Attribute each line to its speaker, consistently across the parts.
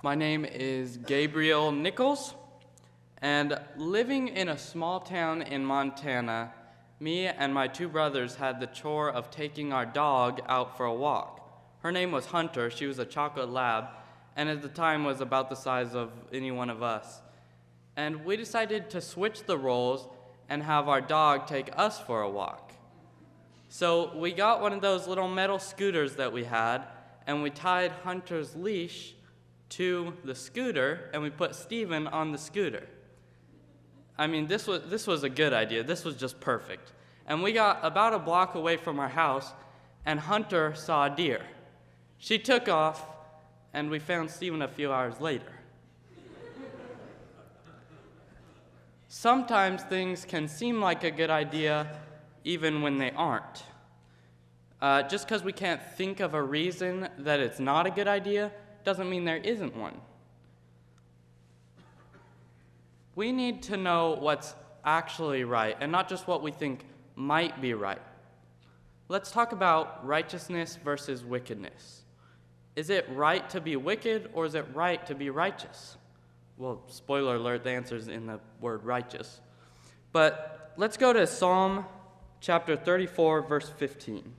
Speaker 1: My name is Gabriel Nichols, and living in a small town in Montana, me and my two brothers had the chore of taking our dog out for a walk. Her name was Hunter. She was a chocolate lab, and at the time was about the size of any one of us. And we decided to switch the roles and have our dog take us for a walk. So we got one of those little metal scooters that we had, and we tied Hunter's leash to the scooter, and we put Steven on the scooter. I mean, this was a good idea. This was just perfect. And we got about a block away from our house, and Hunter saw a deer. She took off, and we found Steven a few hours later. Sometimes things can seem like a good idea even when they aren't. Just because we can't think of a reason that it's not a good idea doesn't mean there isn't one. We need to know what's actually right and not just what we think might be right. Let's talk about righteousness versus wickedness. Is it right to be wicked or is it right to be righteous? Well, spoiler alert, the answer is in the word righteous. But let's go to Psalm chapter 34, verse 15.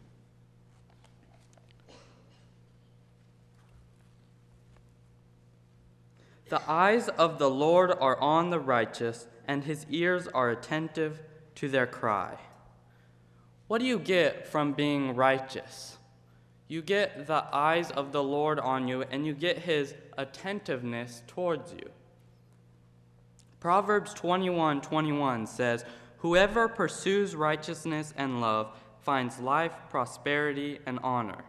Speaker 1: The eyes of the Lord are on the righteous, and his ears are attentive to their cry. What do you get from being righteous? You get the eyes of the Lord on you, and you get his attentiveness towards you. Proverbs 21:21 says, "Whoever pursues righteousness and love finds life, prosperity, and honor."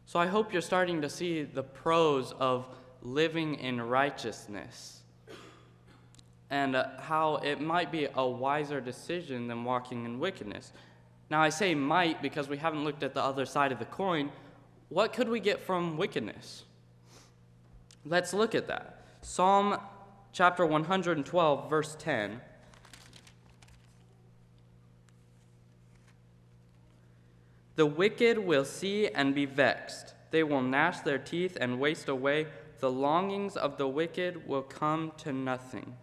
Speaker 1: So I hope you're starting to see the pros of living in righteousness and how it might be a wiser decision than walking in wickedness. Now I say might because we haven't looked at the other side of the coin. What could we get from wickedness? Let's look at that. Psalm chapter 112, verse 10. The wicked will see and be vexed. They will gnash their teeth and waste away. The longings of the wicked will come to nothing.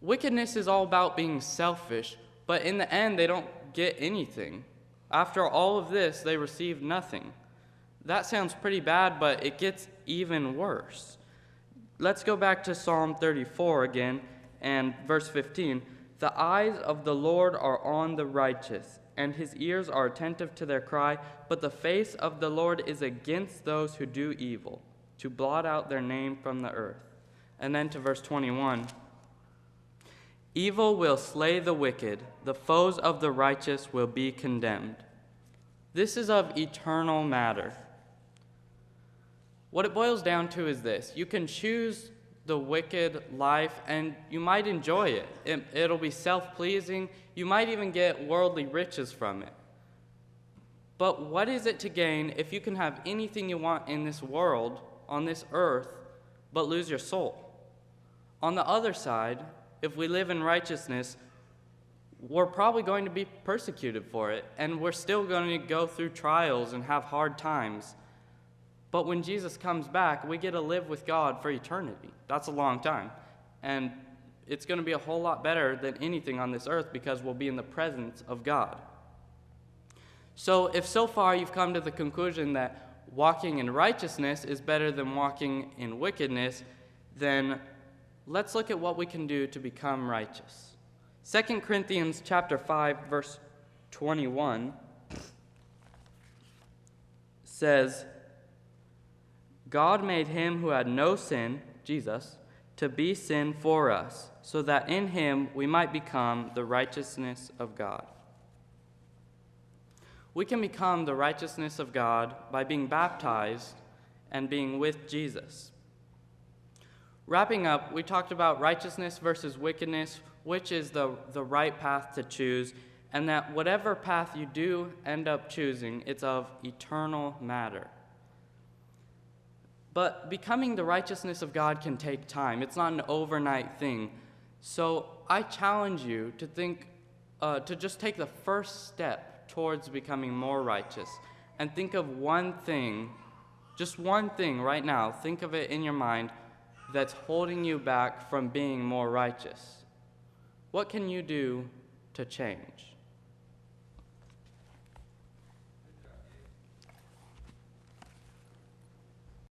Speaker 1: Wickedness is all about being selfish, but in the end, they don't get anything. After all of this, they receive nothing. That sounds pretty bad, but it gets even worse. Let's go back to Psalm 34 again, and verse 15. The eyes of the Lord are on the righteous, and his ears are attentive to their cry, but the face of the Lord is against those who do evil, to blot out their name from the earth. And then to verse 21. Evil will slay the wicked, the foes of the righteous will be condemned. This is of eternal matter. What it boils down to is this. You can choose the wicked life and you might enjoy it. It'll be self-pleasing. You might even get worldly riches from it. But what is it to gain if you can have anything you want in this world, on this earth, but lose your soul? On the other side, if we live in righteousness, we're probably going to be persecuted for it, and we're still going to go through trials and have hard times. But when Jesus comes back, we get to live with God for eternity. That's a long time. And it's going to be a whole lot better than anything on this earth because we'll be in the presence of God. So if so far you've come to the conclusion that walking in righteousness is better than walking in wickedness, then let's look at what we can do to become righteous. 2 Corinthians chapter 5, verse 21 says, God made him who had no sin, Jesus, to be sin for us, so that in him we might become the righteousness of God. We can become the righteousness of God by being baptized and being with Jesus. Wrapping up, we talked about righteousness versus wickedness, which is the right path to choose, and that whatever path you do end up choosing, it's of eternal matter. But becoming the righteousness of God can take time. It's not an overnight thing. So I challenge you to think, to just take the first step towards becoming more righteous, and think of one thing Just one thing right now, think of it in your mind, that's holding you back from being more righteous. What can you do to change?